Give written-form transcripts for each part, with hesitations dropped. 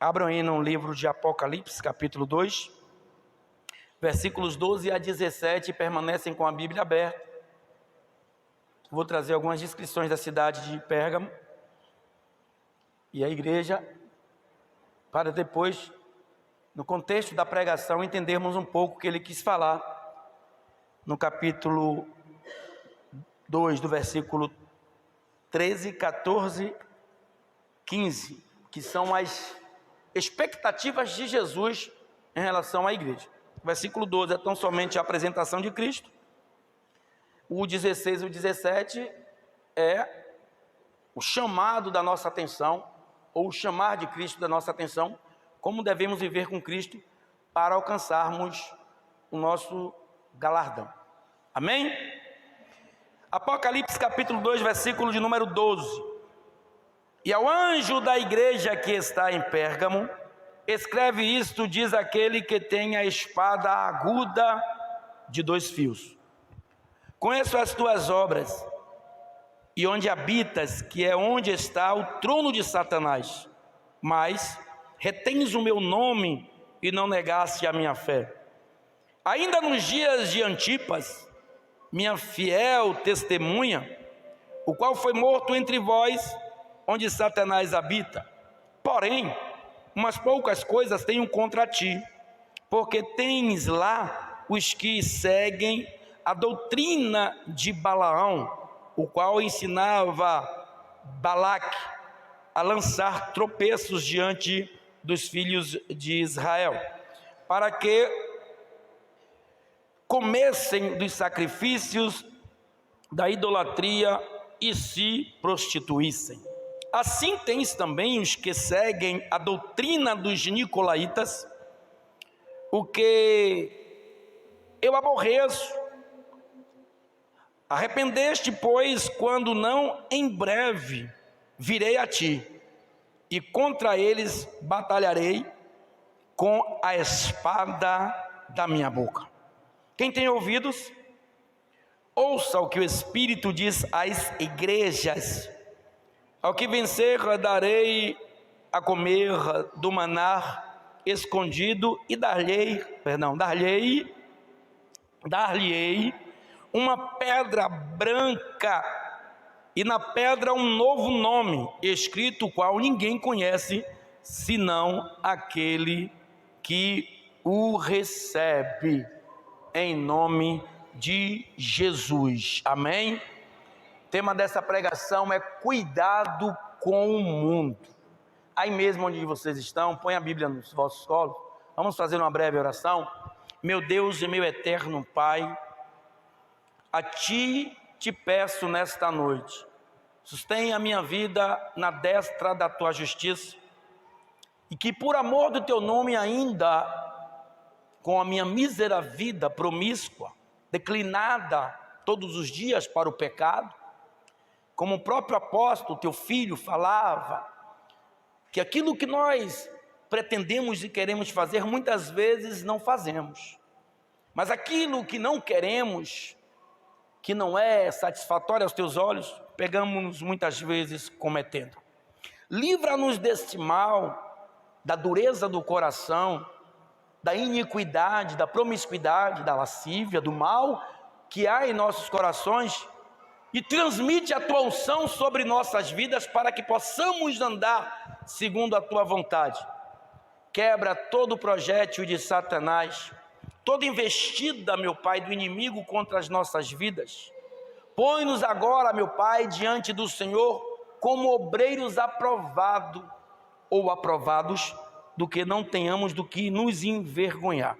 Abram aí no livro de Apocalipse, capítulo 2, versículos 12 a 17, permanecem com a Bíblia aberta. Vou trazer algumas descrições da cidade de Pérgamo e a igreja, para depois, no contexto da pregação, entendermos um pouco o que ele quis falar no capítulo 2, do versículo 13, 14, 15, que são as expectativas de Jesus em relação à igreja. O versículo 12 é tão somente a apresentação de Cristo. O 16 e o 17 é o chamado da nossa atenção, ou o chamar de Cristo da nossa atenção, como devemos viver com Cristo para alcançarmos o nosso galardão. Amém? Apocalipse capítulo 2, versículo de número 12. E ao anjo da igreja que está em Pérgamo, escreve isto, diz aquele que tem a espada aguda de 2 fios. Conheço as tuas obras, e onde habitas, que é onde está o trono de Satanás, mas retens o meu nome e não negaste a minha fé. Ainda nos dias de Antipas, minha fiel testemunha, o qual foi morto entre vós, onde Satanás habita. Porém, umas poucas coisas tenho contra ti, porque tens lá os que seguem a doutrina de Balaão, o qual ensinava Balaque a lançar tropeços diante dos filhos de Israel, para que comessem dos sacrifícios da idolatria e se prostituíssem. Assim tens também os que seguem a doutrina dos nicolaítas, o que eu aborreço. Arrependeste, pois, quando não, em breve virei a ti, e contra eles batalharei com a espada da minha boca. Quem tem ouvidos, ouça o que o Espírito diz às igrejas. Ao que vencer, darei a comer do maná escondido e dar-lhe-ei uma pedra branca, e na pedra um novo nome, escrito o qual ninguém conhece, senão aquele que o recebe, em nome de Jesus. Amém? O tema dessa pregação é cuidado com o mundo. Aí mesmo onde vocês estão, põe a Bíblia nos vossos colos. Vamos fazer uma breve oração. Meu Deus e meu eterno Pai, a Ti te peço nesta noite, sustenha a minha vida na destra da Tua justiça, e que por amor do Teu nome ainda, com a minha mísera vida promíscua, declinada todos os dias para o pecado, como o próprio apóstolo, Teu filho, falava, que aquilo que nós pretendemos e queremos fazer, muitas vezes não fazemos, mas aquilo que não queremos, que não é satisfatório aos Teus olhos, pegamos muitas vezes cometendo. Livra-nos deste mal, da dureza do coração, da iniquidade, da promiscuidade, da lascívia, do mal que há em nossos corações, e transmite a Tua unção sobre nossas vidas para que possamos andar segundo a Tua vontade. Quebra todo o projétil de Satanás, toda investida, meu Pai, do inimigo contra as nossas vidas. Põe-nos agora, meu Pai, diante do Senhor como obreiros aprovados ou aprovados, do que não tenhamos do que nos envergonhar.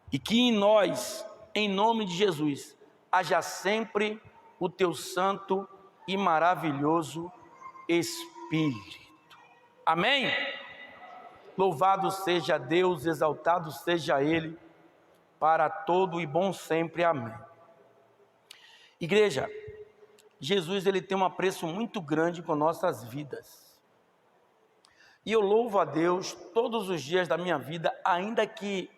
E que em nós, em nome de Jesus, haja sempre o Teu santo e maravilhoso Espírito. Amém? Louvado seja Deus, exaltado seja Ele, para todo e bom sempre. Amém. Igreja, Jesus ele tem um apreço muito grande com nossas vidas. E eu louvo a Deus todos os dias da minha vida, ainda que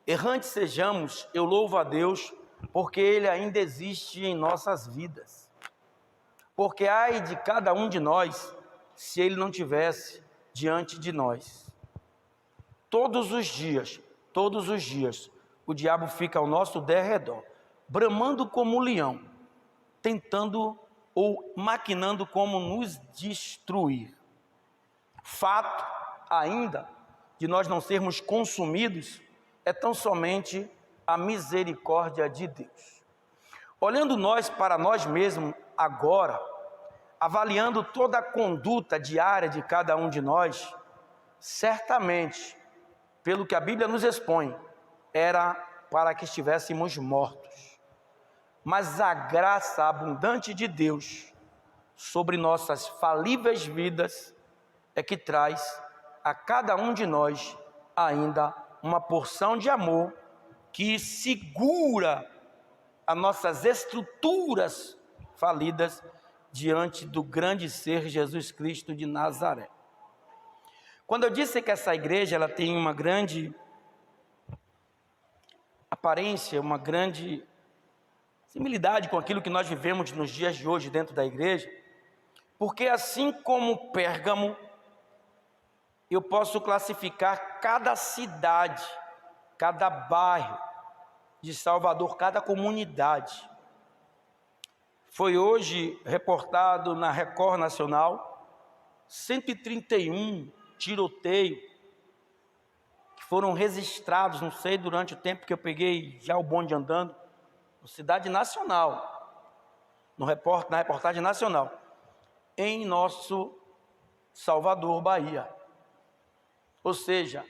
errantes sejamos, eu louvo a Deus, porque Ele ainda existe em nossas vidas. Porque ai de cada um de nós, se Ele não tivesse diante de nós. todos os dias, o diabo fica ao nosso derredor, bramando como um leão, tentando ou maquinando como nos destruir. Fato ainda de nós não sermos consumidos é tão somente a misericórdia de Deus. Olhando nós para nós mesmos agora, avaliando toda a conduta diária de cada um de nós, certamente, pelo que a Bíblia nos expõe, era para que estivéssemos mortos. Mas a graça abundante de Deus sobre nossas falíveis vidas é que traz a cada um de nós ainda uma porção de amor que segura as nossas estruturas falidas diante do grande ser Jesus Cristo de Nazaré. Quando eu disse que essa igreja ela tem uma grande aparência, uma grande similaridade com aquilo que nós vivemos nos dias de hoje dentro da igreja, porque assim como Pérgamo, eu posso classificar cada cidade, cada bairro de Salvador, cada comunidade. Foi hoje reportado na Record Nacional 131 tiroteios que foram registrados, não sei, durante o tempo que eu peguei já o bonde andando, na cidade nacional, na reportagem nacional, em nosso Salvador, Bahia. Ou seja,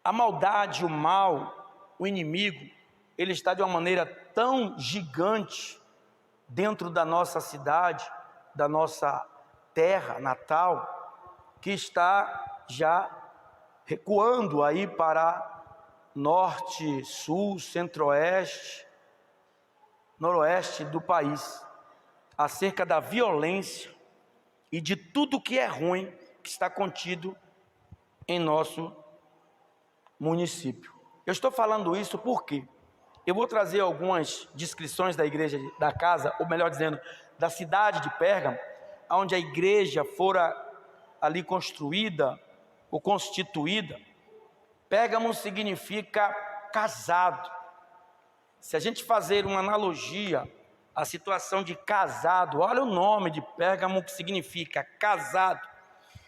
a maldade, o mal, o inimigo, ele está de uma maneira tão gigante dentro da nossa cidade, da nossa terra natal, que está já recuando aí para norte, sul, centro-oeste, noroeste do país, acerca da violência e de tudo que é ruim que está contido em nosso município. Eu estou falando isso porque eu vou trazer algumas descrições da igreja, da casa, ou melhor dizendo, da cidade de Pérgamo, onde a igreja fora ali construída ou constituída. Pérgamo significa casado. Se a gente fazer uma analogia à situação de casado, olha o nome de Pérgamo, que significa casado.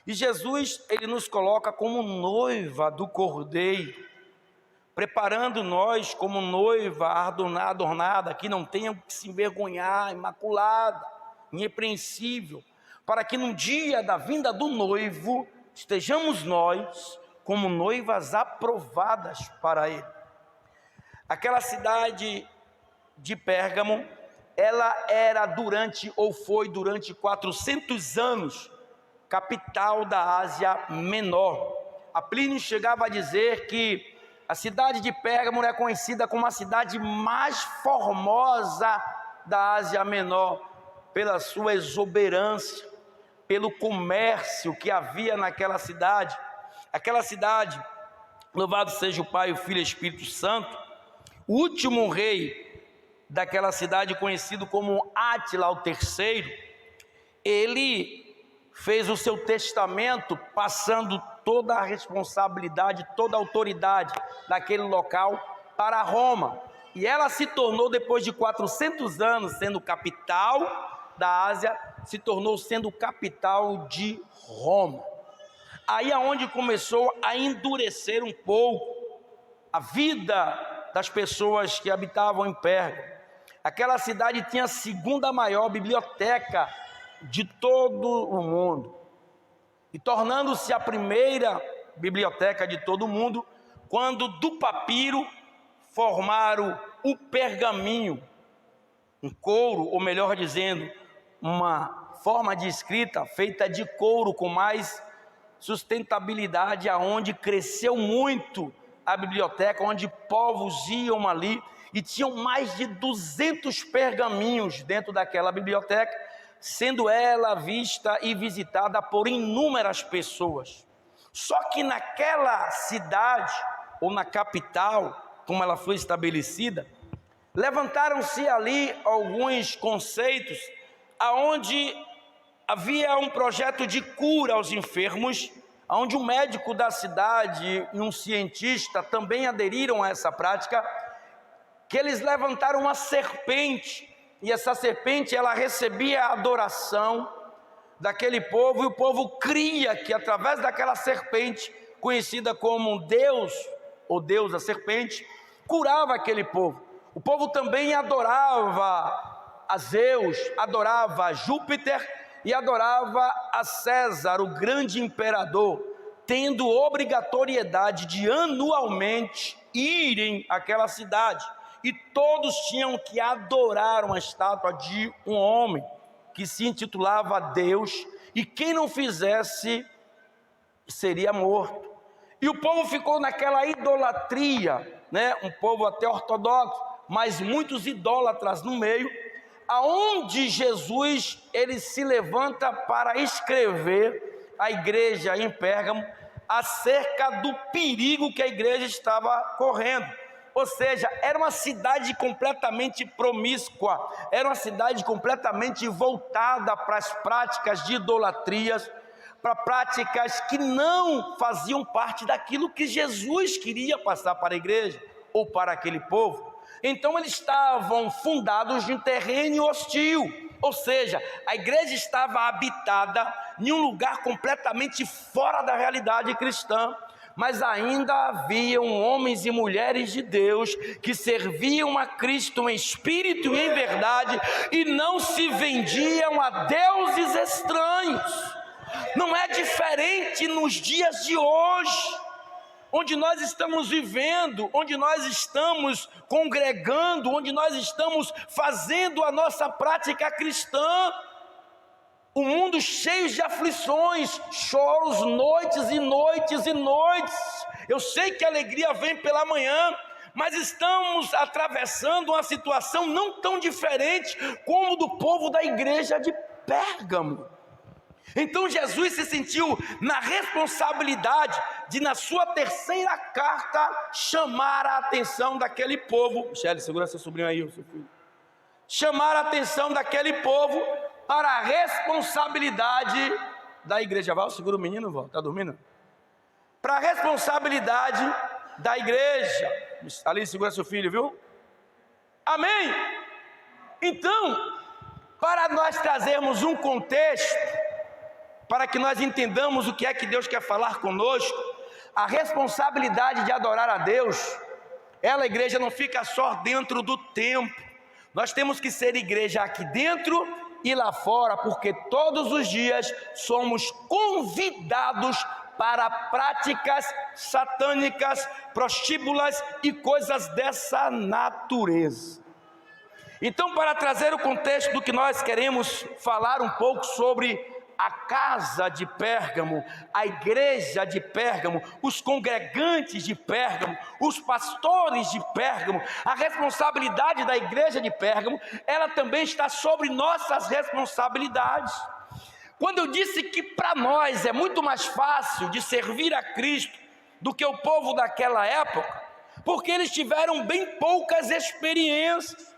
E Jesus, ele nos coloca como noiva do Cordeiro, preparando nós como noiva adornada, que não tenha que se envergonhar, imaculada, irrepreensível, para que no dia da vinda do noivo, estejamos nós como noivas aprovadas para ele. Aquela cidade de Pérgamo, ela era foi durante 400 anos, capital da Ásia Menor. A Plínio chegava a dizer que a cidade de Pérgamo é conhecida como a cidade mais formosa da Ásia Menor, pela sua exuberância, pelo comércio que havia naquela cidade. Aquela cidade, louvado seja o Pai, o Filho e o Espírito Santo, o último rei daquela cidade, conhecido como Átila III, ele fez o seu testamento passando toda a responsabilidade, toda a autoridade daquele local para Roma. E ela se tornou, depois de 400 anos sendo capital da Ásia, se tornou sendo capital de Roma. Aí é onde começou a endurecer um pouco a vida das pessoas que habitavam em Pérgamo. Aquela cidade tinha a segunda maior biblioteca de todo o mundo, e tornando-se a primeira biblioteca de todo o mundo, quando do papiro formaram o pergaminho, um couro, ou melhor dizendo, uma forma de escrita feita de couro com mais sustentabilidade, aonde cresceu muito a biblioteca, onde povos iam ali e tinham mais de 200 pergaminhos dentro daquela biblioteca, sendo ela vista e visitada por inúmeras pessoas. Só que naquela cidade, ou na capital, como ela foi estabelecida, levantaram-se ali alguns conceitos, aonde havia um projeto de cura aos enfermos, onde um médico da cidade e um cientista também aderiram a essa prática, que eles levantaram uma serpente, e essa serpente ela recebia a adoração daquele povo, e o povo cria que através daquela serpente, conhecida como Deus, ou Deus a serpente, curava aquele povo. O povo também adorava a Zeus, adorava a Júpiter e adorava a César, o grande imperador, tendo obrigatoriedade de anualmente irem àquela cidade. E todos tinham que adorar uma estátua de um homem que se intitulava Deus, e quem não fizesse seria morto. E o povo ficou naquela idolatria, né? Um povo até ortodoxo, mas muitos idólatras no meio, aonde Jesus ele se levanta para escrever à igreja em Pérgamo acerca do perigo que a igreja estava correndo. Ou seja, era uma cidade completamente promíscua, era uma cidade completamente voltada para as práticas de idolatrias, para práticas que não faziam parte daquilo que Jesus queria passar para a igreja ou para aquele povo. Então eles estavam fundados em terreno hostil, ou seja, a igreja estava habitada em um lugar completamente fora da realidade cristã, mas ainda haviam homens e mulheres de Deus que serviam a Cristo em espírito e em verdade e não se vendiam a deuses estranhos. Não é diferente nos dias de hoje, onde nós estamos vivendo, onde nós estamos congregando, onde nós estamos fazendo a nossa prática cristã. O mundo cheio de aflições, choros, noites e noites e noites. Eu sei que a alegria vem pela manhã, mas estamos atravessando uma situação não tão diferente como do povo da igreja de Pérgamo. Então Jesus se sentiu na responsabilidade de, na sua terceira carta, chamar a atenção daquele povo. Michele, segura seu sobrinho aí, seu filho. Chamar a atenção daquele povo para a responsabilidade da igreja. Val, segura o menino, Val, está dormindo? Para a responsabilidade da igreja. Ali, segura seu filho, viu? Amém? Então, para nós trazermos um contexto, para que nós entendamos o que é que Deus quer falar conosco, a responsabilidade de adorar a Deus, ela, a igreja, não fica só dentro do templo. Nós temos que ser igreja aqui dentro e lá fora, porque todos os dias somos convidados para práticas satânicas, prostíbulas e coisas dessa natureza. Então, para trazer o contexto do que nós queremos falar um pouco sobre a casa de Pérgamo, a igreja de Pérgamo, os congregantes de Pérgamo, os pastores de Pérgamo, a responsabilidade da igreja de Pérgamo, ela também está sobre nossas responsabilidades. Quando eu disse que para nós é muito mais fácil de servir a Cristo do que o povo daquela época, porque eles tiveram bem poucas experiências.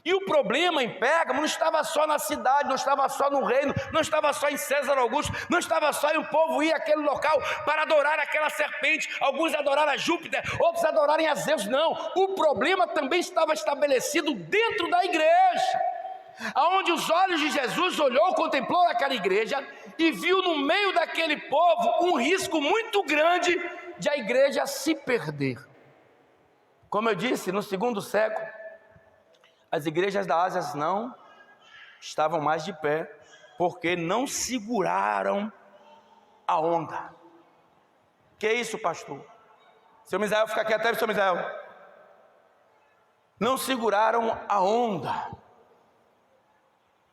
E o problema em Pérgamo não estava só na cidade, não estava só no reino, não estava só em César Augusto, não estava só em o povo ir àquele local para adorar aquela serpente, alguns adoraram a Júpiter, outros adorarem a Zeus. Não, o problema também estava estabelecido dentro da igreja, aonde os olhos de Jesus olhou, contemplou aquela igreja e viu no meio daquele povo um risco muito grande de a igreja se perder. Como eu disse, no segundo século, as igrejas da Ásia não estavam mais de pé, porque não seguraram a onda. Que é isso, pastor? Seu Misael, fica aqui até, seu Misael. Não seguraram a onda.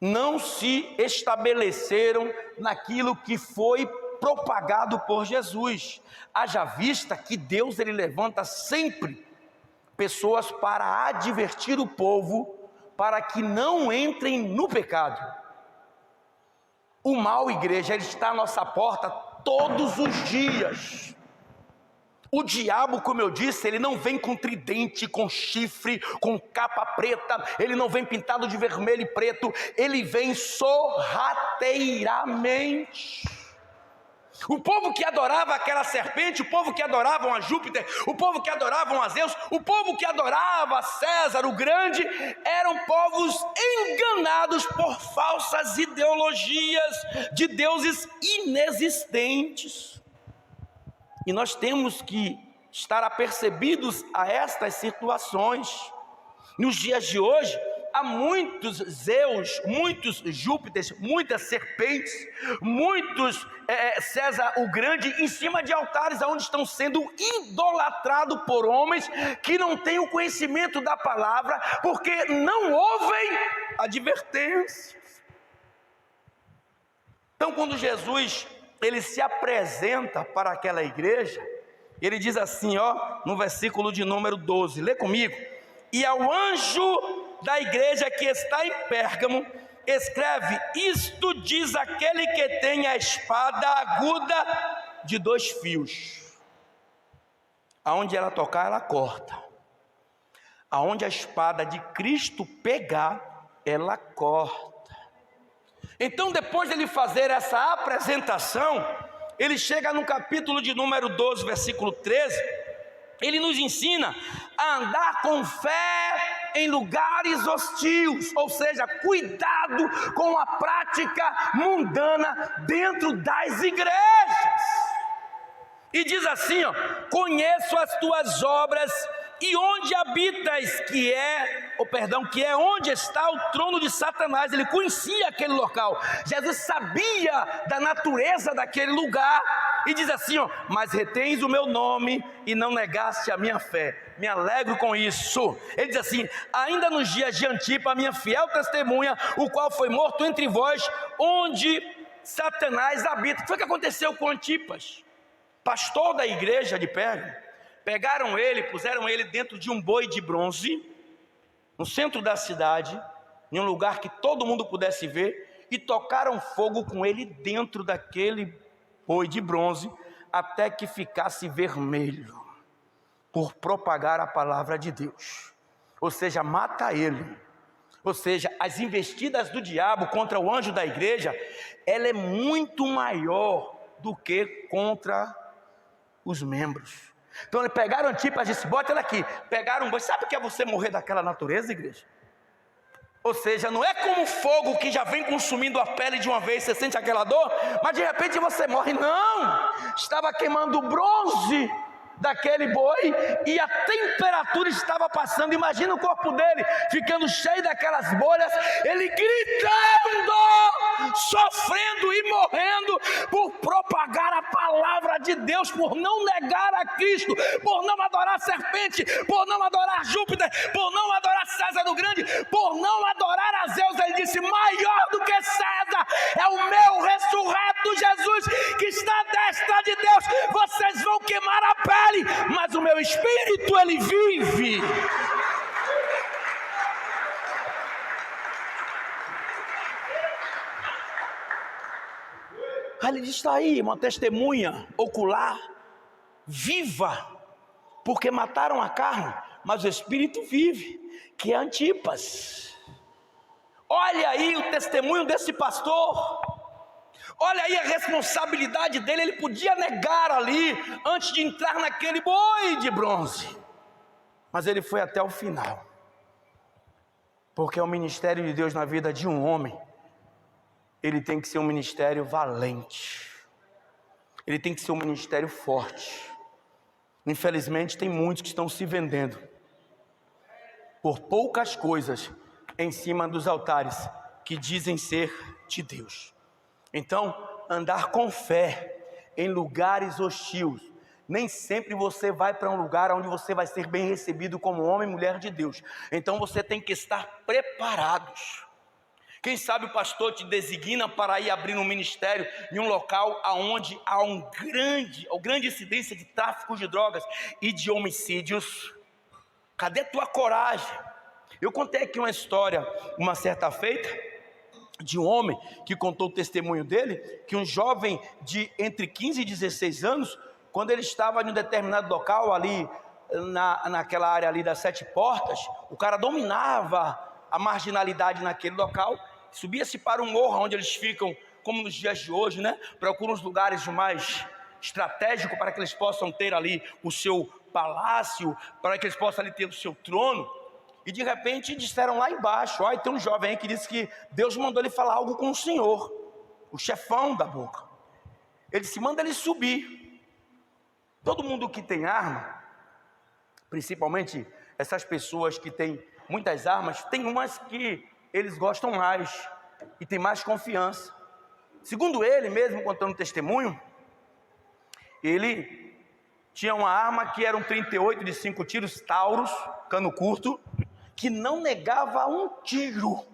Não se estabeleceram naquilo que foi propagado por Jesus. Haja vista que Deus ele levanta sempre pessoas para advertir o povo, para que não entrem no pecado. O mal, igreja, ele está à nossa porta todos os dias. O diabo, como eu disse, ele não vem com tridente, com chifre, com capa preta, ele não vem pintado de vermelho e preto, ele vem sorrateiramente. O povo que adorava aquela serpente, o povo que adoravam a Júpiter, o povo que adoravam a Zeus, o povo que adorava a César o Grande, eram povos enganados por falsas ideologias de deuses inexistentes. E nós temos que estar apercebidos a estas situações. Nos dias de hoje, há muitos Zeus, muitos Júpiteres, muitas serpentes, muitos César o Grande em cima de altares onde estão sendo idolatrados por homens que não têm o conhecimento da palavra, porque não ouvem advertências. Então, quando Jesus ele se apresenta para aquela igreja, ele diz assim, no versículo de número 12, lê comigo: e ao anjo da igreja que está em Pérgamo, escreve: isto diz aquele que tem a espada aguda de 2 fios. Aonde ela tocar, ela corta. Aonde a espada de Cristo pegar, ela corta. Então, depois de ele fazer essa apresentação, ele chega no capítulo de número 12, versículo 13, ele nos ensina a andar com fé em lugares hostis, ou seja, cuidado com a prática mundana dentro das igrejas. E diz assim, conheço as tuas obras e onde habitas, que é onde está o trono de Satanás. Ele conhecia aquele local, Jesus sabia da natureza daquele lugar, e diz assim, mas retens o meu nome e não negaste a minha fé. Me alegro com isso. Ele diz assim, ainda nos dias de Antipa, minha fiel testemunha, o qual foi morto entre vós, onde Satanás habita. O que foi que aconteceu com Antipas, pastor da igreja de Pérgamo? Pegaram ele, puseram ele dentro de um boi de bronze, no centro da cidade, em um lugar que todo mundo pudesse ver, e tocaram fogo com ele dentro daquele boi de bronze, até que ficasse vermelho, por propagar a palavra de Deus. Ou seja, mata ele. Ou seja, as investidas do diabo contra o anjo da igreja, ela é muito maior do que contra os membros. Então eles pegaram Antipas e disse, bota ela aqui. Pegaram um boi. Sabe o que é você morrer daquela natureza, igreja? Ou seja, não é como fogo que já vem consumindo a pele de uma vez, você sente aquela dor, mas de repente você morre. Não, estava queimando o bronze daquele boi e a temperatura estava passando. Imagina o corpo dele ficando cheio daquelas bolhas, ele gritando, sofrendo e morrendo por propagar a palavra de Deus, por não negar a Cristo, por não adorar a serpente, por não adorar Júpiter, por não adorar César o Grande, por não adorar a Zeus. Ele disse, maior do que César é o meu ressurreto Jesus, que está à destra de Deus. Vocês vão queimar a pele, mas o meu espírito, ele vive. Ele está aí, uma testemunha ocular, viva, porque mataram a carne, mas o espírito vive, que é Antipas. Olha aí o testemunho desse pastor. Olha aí a responsabilidade dele. Ele podia negar ali, antes de entrar naquele boi de bronze, mas ele foi até o final, porque o ministério de Deus na vida de um homem, ele tem que ser um ministério valente, ele tem que ser um ministério forte. Infelizmente tem muitos que estão se vendendo por poucas coisas em cima dos altares que dizem ser de Deus. Então, andar com fé em lugares hostis. Nem sempre você vai para um lugar onde você vai ser bem recebido como homem e mulher de Deus. Então você tem que estar preparados. Quem sabe o pastor te designa para ir abrir um ministério em um local onde há uma grande incidência de tráfico de drogas e de homicídios. Cadê tua coragem? Eu contei aqui uma história, uma certa feita, de um homem que contou o testemunho dele, que um jovem de entre 15 e 16 anos, quando ele estava em um determinado local ali, naquela área ali das 7 portas, o cara dominava a marginalidade naquele local, subia-se para um morro onde eles ficam como nos dias de hoje, né? Procuram os lugares mais estratégicos para que eles possam ter ali o seu palácio, para que eles possam ali ter o seu trono. E de repente disseram lá embaixo: olha, tem um jovem aí que disse que Deus mandou ele falar algo com o Senhor, o chefão da boca. Ele disse: manda ele subir. Todo mundo que tem arma, principalmente essas pessoas que têm muitas armas, tem umas que eles gostam mais e tem mais confiança. Segundo ele mesmo, contando testemunho, ele tinha uma arma que era um 38 de 5 tiros, Taurus, cano curto, que não negava um tiro.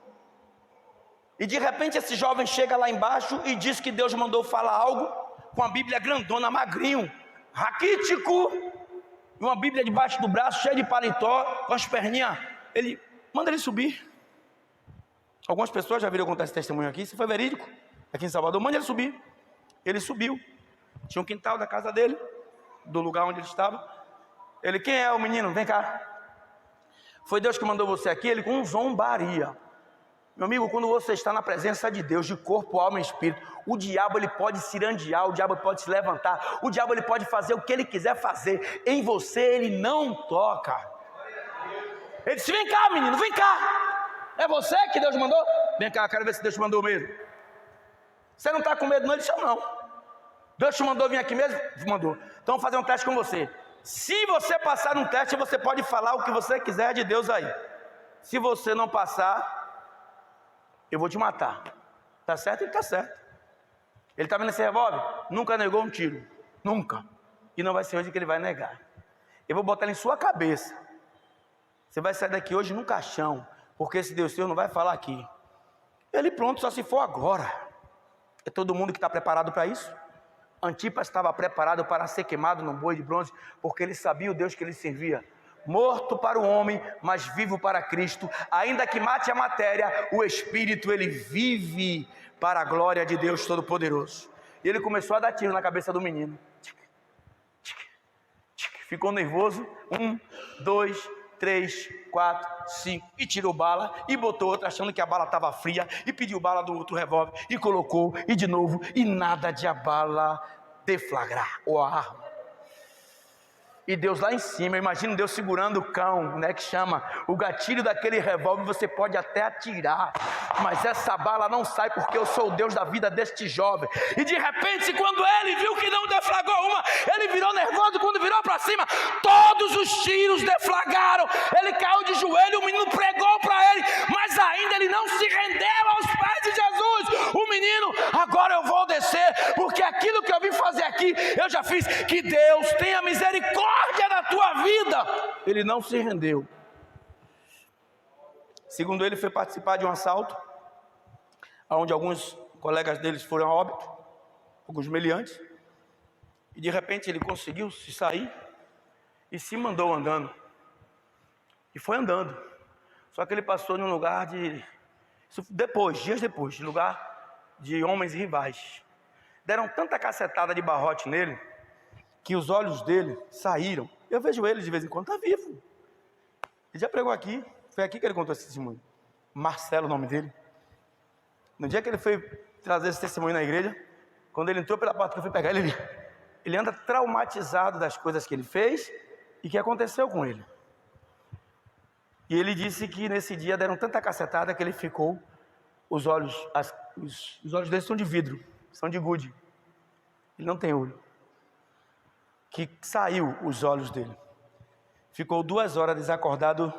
E de repente esse jovem chega lá embaixo e diz que Deus mandou falar algo, com a Bíblia grandona, magrinho, raquítico, e uma Bíblia debaixo do braço, cheia de paletó, com as perninhas. Ele manda ele subir. Algumas pessoas já viram contar esse testemunho aqui, isso foi verídico, aqui em Salvador. Manda ele subir. Ele subiu. Tinha um quintal da casa dele, do lugar onde ele estava. Ele: quem é o menino? Vem cá. Foi Deus que mandou você aqui. Ele com zombaria. Meu amigo, quando você está na presença de Deus, de corpo, alma e espírito, o diabo ele pode cirandear, o diabo pode se levantar, o diabo ele pode fazer o que ele quiser fazer. Em você ele não toca. Ele disse: vem cá, menino, vem cá. É você que Deus mandou? Vem cá, quero ver se Deus te mandou mesmo. Você não está com medo não? Ele disse: não. Deus te mandou vir aqui mesmo? Mandou. Então vou fazer um teste com você. Se você passar um teste, você pode falar o que você quiser de Deus aí. Se você não passar, eu vou te matar. Tá certo? Ele tá certo. Ele está vendo esse revólver? Nunca negou um tiro. Nunca. E não vai ser hoje que ele vai negar. Eu vou botar ele em sua cabeça. Você vai sair daqui hoje num caixão, porque esse Deus seu não vai falar aqui. Ele: pronto, só se for agora. É todo mundo que está preparado para isso? Antipas estava preparado para ser queimado num boi de bronze, porque ele sabia o Deus que ele servia. Morto para o homem, mas vivo para Cristo. Ainda que mate a matéria, o Espírito ele vive para a glória de Deus Todo-Poderoso. E ele começou a dar tiro na cabeça do menino. Ficou nervoso. 1, 2, 3, 4, 5, e tirou bala, e botou outra achando que a bala estava fria, e pediu bala do outro revólver, e colocou, e de novo, e nada de a bala deflagrar, ou a arma. E Deus lá em cima, imagina Deus segurando o cão, né, que chama o gatilho daquele revólver. Você pode até atirar, mas essa bala não sai, porque eu sou o Deus da vida deste jovem. E de repente, quando ele viu que não deflagrou uma, ele virou nervoso. Quando virou para cima, todos os tiros deflagraram. Ele caiu de joelho, o menino pregou para ele, mas ainda ele não se rendeu aos pés de Jesus. O menino: agora eu vou descer, porque aquilo que eu vim fazer aqui, eu já fiz. Que Deus tenha misericórdia da tua vida. Ele não se rendeu. Segundo ele, foi participar de um assalto, onde alguns colegas deles foram a óbito, alguns meliantes, e de repente ele conseguiu se sair e se mandou andando, e foi andando. Só que ele passou em um lugar de, dias depois, de lugar de homens rivais. Deram tanta cacetada de barrote nele, que os olhos dele saíram. Eu vejo ele de vez em quando, está vivo. Ele já pregou aqui, foi aqui que ele contou esse testemunho. Marcelo, o nome dele. No dia que ele foi trazer esse testemunho na igreja, quando ele entrou pela porta que eu fui pegar ele anda traumatizado das coisas que ele fez e que aconteceu com ele. E ele disse que nesse dia deram tanta cacetada que ele ficou, os olhos dele são de vidro, são de gude. Ele não tem olho. Que saiu os olhos dele. Ficou 2 horas desacordado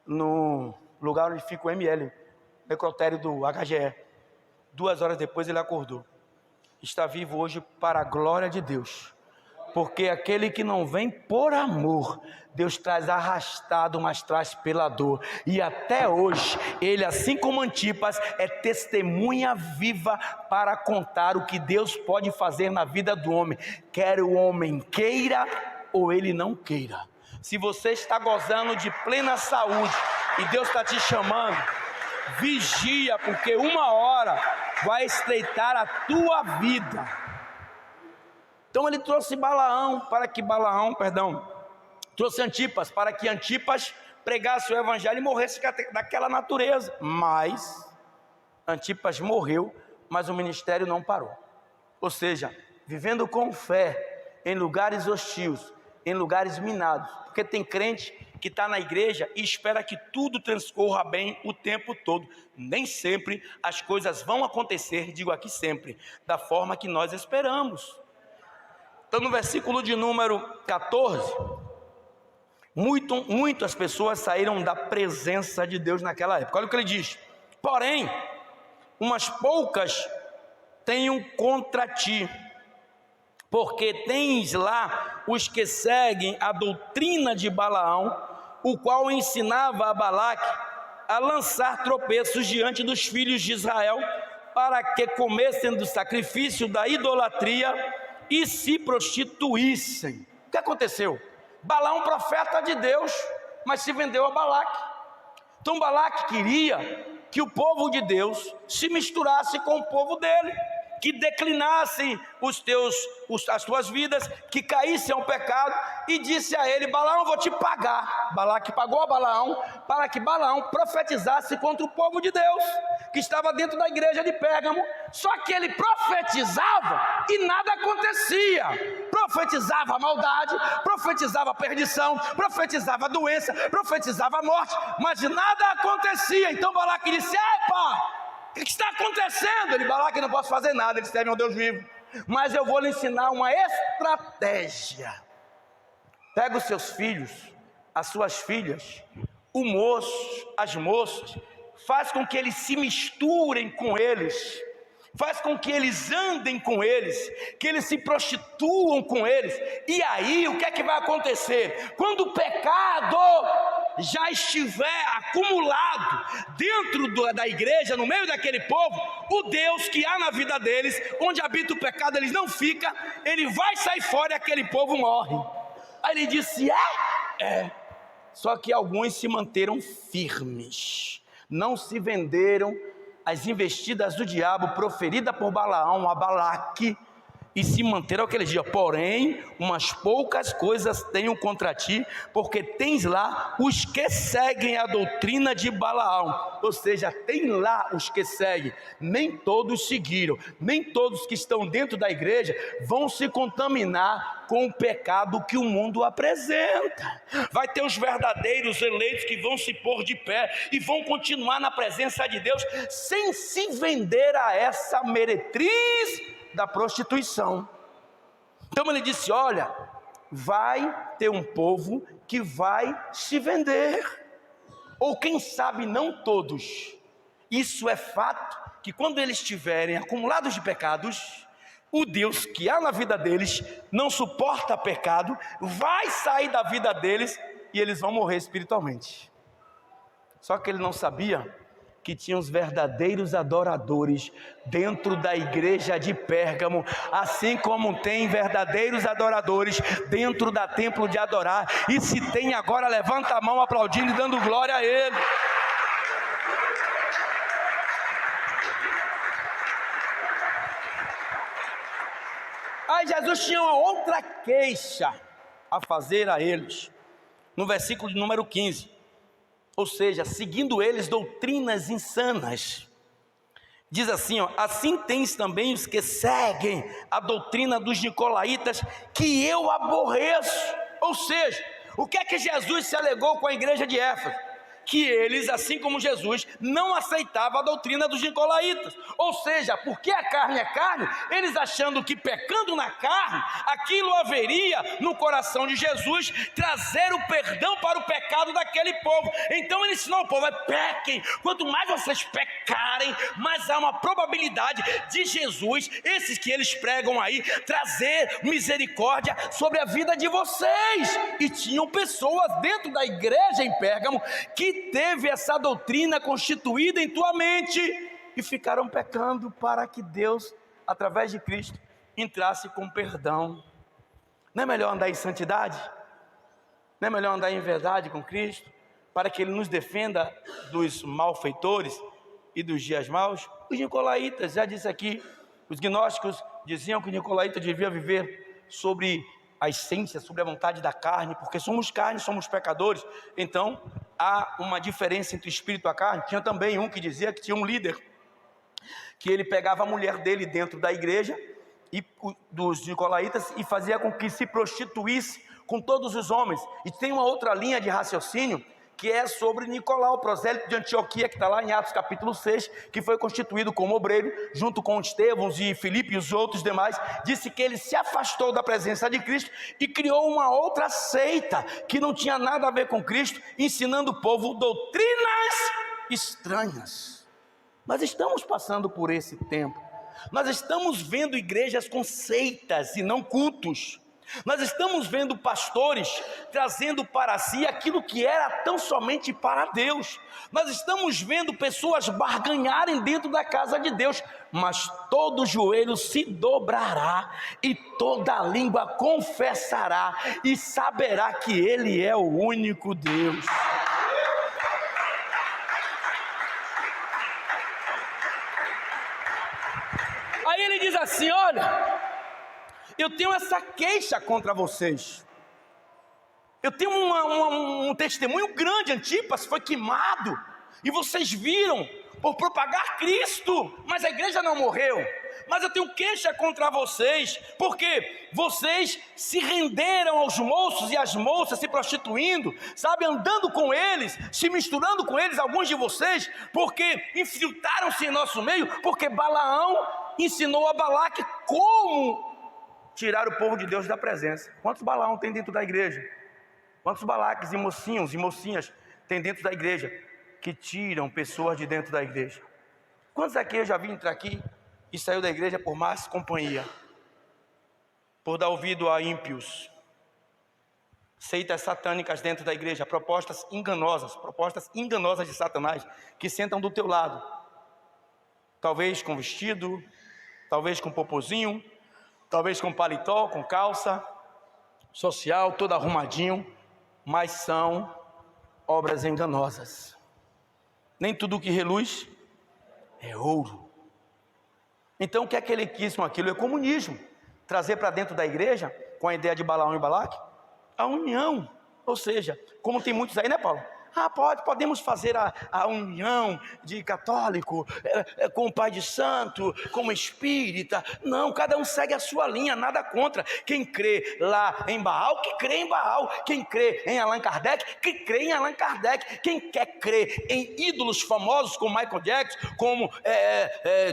no lugar onde fica o ML, necrotério do HGE. 2 horas depois ele acordou. Está vivo hoje para a glória de Deus. Porque aquele que não vem por amor, Deus traz arrastado, mas traz pela dor. E até hoje, ele, assim como Antipas, é testemunha viva para contar o que Deus pode fazer na vida do homem. Quer o homem queira ou ele não queira. Se você está gozando de plena saúde e Deus está te chamando, vigia, porque uma hora vai estreitar a tua vida. Então ele trouxe trouxe Antipas, para que Antipas pregasse o evangelho e morresse daquela natureza. Mas Antipas morreu, mas o ministério não parou. Ou seja, vivendo com fé em lugares hostis, em lugares minados. Porque tem crente que está na igreja e espera que tudo transcorra bem o tempo todo. Nem sempre as coisas vão acontecer, digo aqui sempre, da forma que nós esperamos. Então no versículo de número 14, muitas pessoas saíram da presença de Deus naquela época. Olha o que ele diz: porém, umas poucas tenho contra ti, porque tens lá os que seguem a doutrina de Balaão, o qual ensinava a Balaque a lançar tropeços diante dos filhos de Israel, para que comessem do sacrifício da idolatria e se prostituíssem. O que aconteceu? Balaão, profeta de Deus, mas se vendeu a Balaque. Então Balaque queria que o povo de Deus se misturasse com o povo dele, que declinassem as tuas vidas, que caíssem ao pecado, e disse a ele: Balaão, vou te pagar. Balaque pagou a Balaão para que Balaão profetizasse contra o povo de Deus, que estava dentro da igreja de Pérgamo. Só que ele profetizava e nada acontecia. Profetizava a maldade, profetizava a perdição, profetizava a doença, profetizava a morte, mas nada acontecia. Então Balaque disse: epa, o que está acontecendo? Ele: Balaque, não posso fazer nada. Ele disse: meu Deus vivo, mas eu vou lhe ensinar uma estratégia. Pega os seus filhos, as suas filhas, o moço, as moças, faz com que eles se misturem com eles, faz com que eles andem com eles, que eles se prostituam com eles. E aí o que é que vai acontecer? Quando o pecado já estiver acumulado dentro da igreja, no meio daquele povo, o Deus que há na vida deles, onde habita o pecado, eles não ficam, ele vai sair fora e aquele povo morre. Aí ele disse: só que alguns se manteram firmes, não se venderam às investidas do diabo proferida por Balaão a Balaque, e se manteram aquele dia. Porém, umas poucas coisas tenho contra ti, porque tens lá os que seguem a doutrina de Balaão. Ou seja, tem lá os que seguem. Nem todos seguiram, nem todos que estão dentro da igreja vão se contaminar com o pecado que o mundo apresenta. Vai ter os verdadeiros eleitos que vão se pôr de pé e vão continuar na presença de Deus, sem se vender a essa meretriz da prostituição. Então ele disse: olha, vai ter um povo que vai se vender, ou quem sabe não todos. Isso é fato, que quando eles estiverem acumulados de pecados, o Deus que há na vida deles não suporta pecado, vai sair da vida deles e eles vão morrer espiritualmente. Só que ele não sabia que tinha os verdadeiros adoradores dentro da igreja de Pérgamo, assim como tem verdadeiros adoradores dentro da templo de adorar. E se tem agora, levanta a mão aplaudindo e dando glória a ele. Aí Jesus tinha uma outra queixa a fazer a eles, no versículo de número 15. Ou seja, seguindo eles doutrinas insanas. Diz assim, assim tens também os que seguem a doutrina dos nicolaítas, que eu aborreço. Ou seja, o que é que Jesus se alegou com a igreja de Éfeso? Que eles, assim como Jesus, não aceitavam a doutrina dos nicolaítas. Ou seja, porque a carne é carne, eles achando que pecando na carne, aquilo haveria no coração de Jesus trazer o perdão para o pecado daquele povo. Então ele ensinou ao povo: pequem, quanto mais vocês pecarem, mais há uma probabilidade de Jesus, esses que eles pregam aí, trazer misericórdia sobre a vida de vocês. E tinham pessoas dentro da igreja em Pérgamo que teve essa doutrina constituída em tua mente e ficaram pecando para que Deus, através de Cristo, entrasse com perdão. Não é melhor andar em santidade? Não é melhor andar em verdade com Cristo, para que Ele nos defenda dos malfeitores e dos dias maus? Os nicolaítas, já disse aqui, os gnósticos diziam que o nicolaíta devia viver sobre a essência, sobre a vontade da carne, porque somos carne, somos pecadores. Então há uma diferença entre o espírito e a carne. Tinha também um que dizia que tinha um líder que ele pegava a mulher dele dentro da igreja, e dos nicolaítas, e fazia com que se prostituísse com todos os homens. E tem uma outra linha de raciocínio, que é sobre Nicolau, prosélito de Antioquia, que está lá em Atos capítulo 6, que foi constituído como obreiro, junto com Estevão e Filipe e os outros demais. Disse que ele se afastou da presença de Cristo e criou uma outra seita, que não tinha nada a ver com Cristo, ensinando o povo doutrinas estranhas. Nós estamos passando por esse tempo. Nós estamos vendo igrejas com seitas e não cultos. Nós estamos vendo pastores trazendo para si aquilo que era tão somente para Deus. Nós estamos vendo pessoas barganharem dentro da casa de Deus. Mas todo joelho se dobrará e toda língua confessará e saberá que Ele é o único Deus. Aí ele diz assim: olha, eu tenho essa queixa contra vocês. Eu tenho um testemunho grande. Antipas foi queimado, e vocês viram, por propagar Cristo, mas a igreja não morreu. Mas eu tenho queixa contra vocês, porque vocês se renderam aos moços e às moças, se prostituindo, sabe, andando com eles, se misturando com eles, alguns de vocês, porque infiltraram-se em nosso meio, porque Balaão ensinou a Balaque como tirar o povo de Deus da presença. Quantos Balaão tem dentro da igreja? Quantos Balaques e mocinhos e mocinhas tem dentro da igreja, que tiram pessoas de dentro da igreja? Quantos aqui eu já vi entrar aqui e saiu da igreja por más companhia, por dar ouvido a ímpios, seitas satânicas dentro da igreja, propostas enganosas de Satanás, que sentam do teu lado, talvez com vestido, talvez com popozinho, talvez com paletó, com calça social, todo arrumadinho, mas são obras enganosas. Nem tudo que reluz é ouro. Então o que é que ele quis com aquilo? É comunismo. Trazer para dentro da igreja, com a ideia de Balaão e Balaque, a união. Ou seja, como tem muitos aí, né, Paulo? Podemos fazer a união de católico com o pai de santo, como espírita. Não, cada um segue a sua linha, nada contra. Quem crê lá em Baal, que crê em Baal. Quem crê em Allan Kardec, que crê em Allan Kardec. Quem quer crer em ídolos famosos como Michael Jackson, como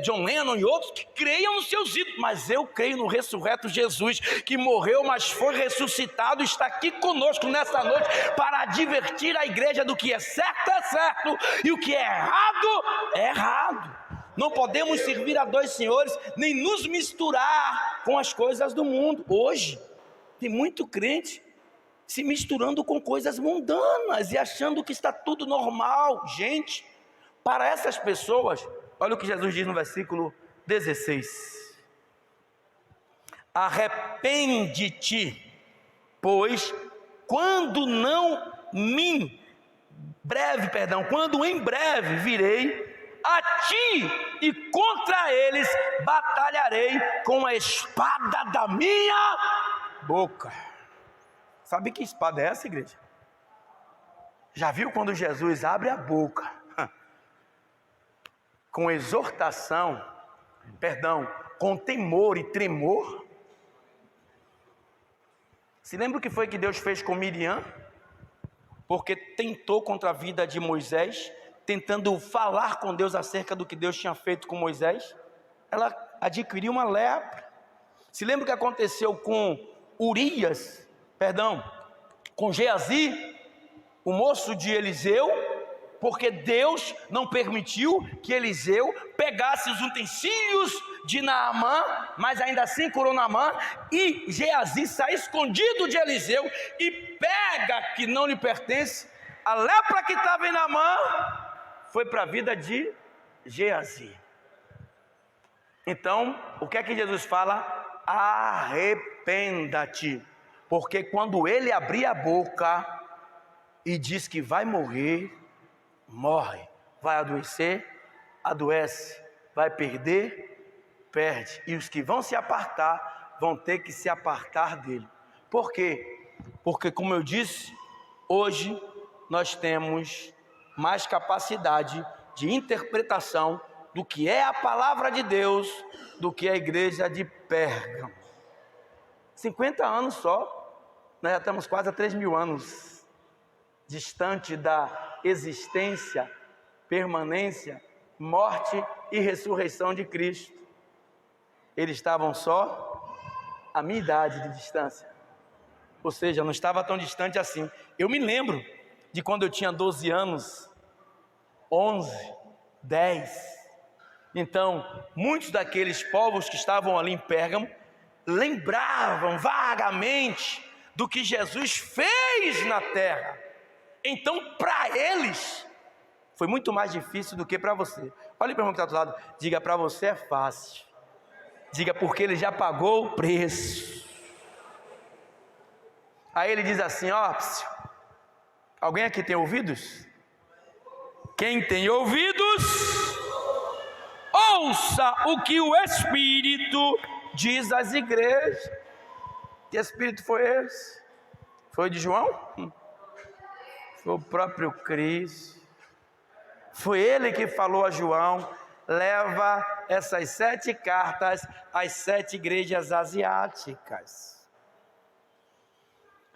John Lennon e outros, que creiam nos seus ídolos. Mas eu creio no ressurreto Jesus, que morreu, mas foi ressuscitado, está aqui conosco nessa noite para advertir a igreja do que é certo é certo e o que é errado é errado. Não podemos servir a dois senhores, nem nos misturar com as coisas do mundo. Hoje tem muito crente se misturando com coisas mundanas e achando que está tudo normal. Gente, para essas pessoas, olha o que Jesus diz no versículo 16: arrepende-te, pois quando em breve virei a ti e contra eles batalharei com a espada da minha boca. Sabe que espada é essa, igreja? Já viu quando Jesus abre a boca com exortação, com temor e tremor? Se lembra o que foi que Deus fez com Miriam? Porque tentou contra a vida de Moisés, tentando falar com Deus acerca do que Deus tinha feito com Moisés. Ela adquiriu uma lepra. Se lembra o que aconteceu com com Geazi, o moço de Eliseu? Porque Deus não permitiu que Eliseu pegasse os utensílios de Naamã, mas ainda assim curou Naamã, e Geazi sai escondido de Eliseu e pega que não lhe pertence. A lepra que estava em Naamã foi para a vida de Geazi. Então, o que é que Jesus fala? Arrependa-te, porque quando ele abrir a boca e diz que vai morrer, morre. Vai adoecer, adoece. Vai perder, perde. E os que vão se apartar, vão ter que se apartar dele. Por quê? Porque, como eu disse, hoje nós temos mais capacidade de interpretação do que é a palavra de Deus do que a igreja de Pérgamo. 50 anos só, nós já estamos quase a 3.000 anos distante da existência, permanência, morte e ressurreição de Cristo. Eles estavam só a minha idade de distância, ou seja, não estava tão distante assim. Eu me lembro de quando eu tinha 12 anos, 11, 10. Então, muitos daqueles povos que estavam ali em Pérgamo lembravam vagamente do que Jesus fez na terra. Então, para eles, foi muito mais difícil do que para você. Olha para o irmão que está do lado, diga: para você é fácil. Diga: porque ele já pagou o preço. Aí ele diz assim: ó, alguém aqui tem ouvidos? Quem tem ouvidos, ouça o que o Espírito diz às igrejas. Que Espírito foi esse? Foi de João? Foi o próprio Cristo. Foi ele que falou a João: leva essas 7 cartas às 7 igrejas asiáticas.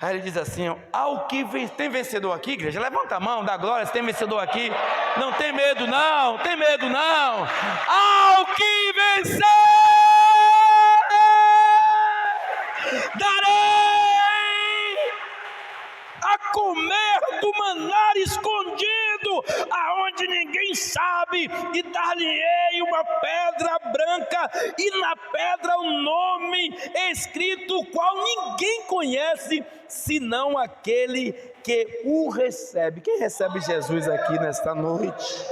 Aí ele diz assim: ao que tem vencedor aqui, igreja? Levanta a mão, dá glória, se tem vencedor aqui. Não tem medo não, tem medo não. Ao que vencer, darei a comer do maná escondido, aonde ninguém sabe, e dar-lhe-ei uma pedra branca, e na pedra um nome escrito, o qual ninguém conhece, senão aquele que o recebe. Quem recebe Jesus aqui nesta noite?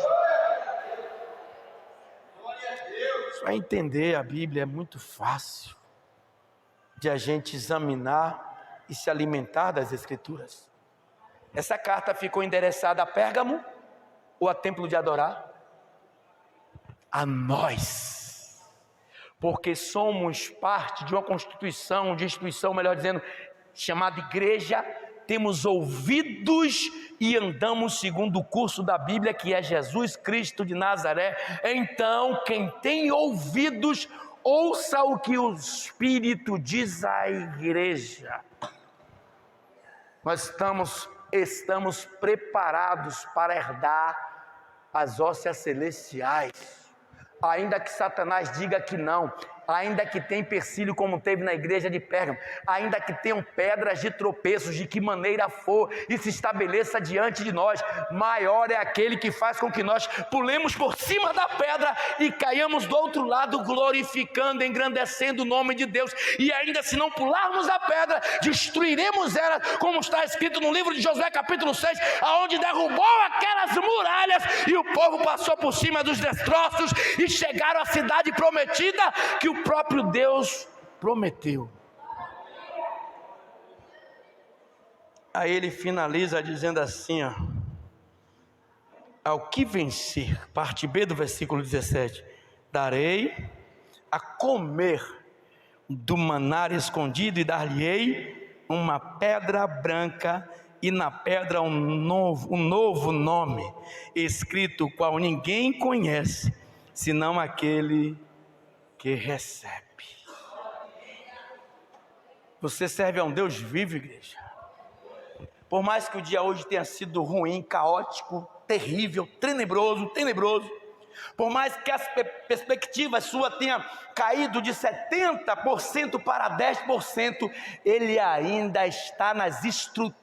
Para entender a Bíblia é muito fácil de a gente examinar e se alimentar das Escrituras. Essa carta ficou endereçada a Pérgamo ou a templo de adorar? A nós, porque somos parte de uma constituição, de instituição, melhor dizendo, chamada igreja. Temos ouvidos e andamos segundo o curso da Bíblia, que é Jesus Cristo de Nazaré. Então, quem tem ouvidos, ouça o que o Espírito diz à igreja. Nós estamos preparados para herdar as hóstias celestiais, ainda que Satanás diga que não, ainda que tenha empecilho como teve na igreja de Pérgamo, ainda que tenham pedras de tropeços, de que maneira for, e se estabeleça diante de nós, maior é aquele que faz com que nós pulemos por cima da pedra e caiamos do outro lado, glorificando, engrandecendo o nome de Deus. E ainda se não pularmos a pedra, destruiremos ela, como está escrito no livro de Josué capítulo 6, aonde derrubou aquelas muralhas, e o povo passou por cima dos destroços, e chegaram à cidade prometida, que o próprio Deus prometeu. Aí ele finaliza dizendo assim, ó: ao que vencer, parte B do versículo 17, darei a comer do maná escondido, e dar-lhe-ei uma pedra branca, e na pedra um novo nome, escrito, o qual ninguém conhece, senão aquele que recebe. Você serve a um Deus vivo, igreja. Por mais que o dia hoje tenha sido ruim, caótico, terrível, tenebroso, por mais que as perspectivas suas tenham caído de 70% para 10%, Ele ainda está nas estruturas,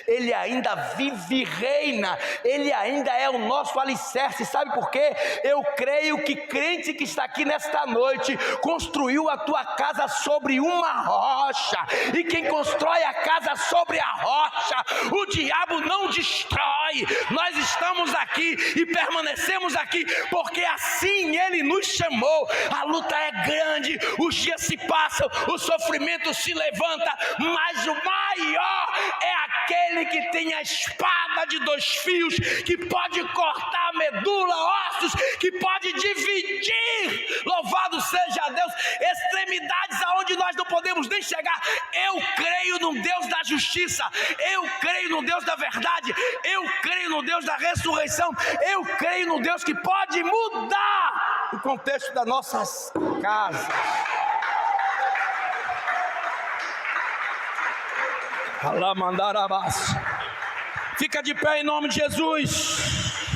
Ele ainda vive e reina, Ele ainda é o nosso alicerce. Sabe por quê? Eu creio que crente que está aqui nesta noite construiu a tua casa sobre uma rocha, e quem constrói a casa sobre a rocha, o diabo não destrói. Nós estamos aqui e permanecemos aqui porque assim Ele nos chamou. A luta é grande, os dias se passam, o sofrimento se levanta, mas o maior é aquele que tem a espada de 2 fios, que pode cortar a medula, ossos, que pode dividir, louvado seja Deus, extremidades aonde nós não podemos nem chegar. Eu creio no Deus da justiça, eu creio no Deus da verdade, eu creio no Deus da ressurreição, eu creio no Deus que pode mudar o contexto das nossas casas. Fica de pé em nome de Jesus.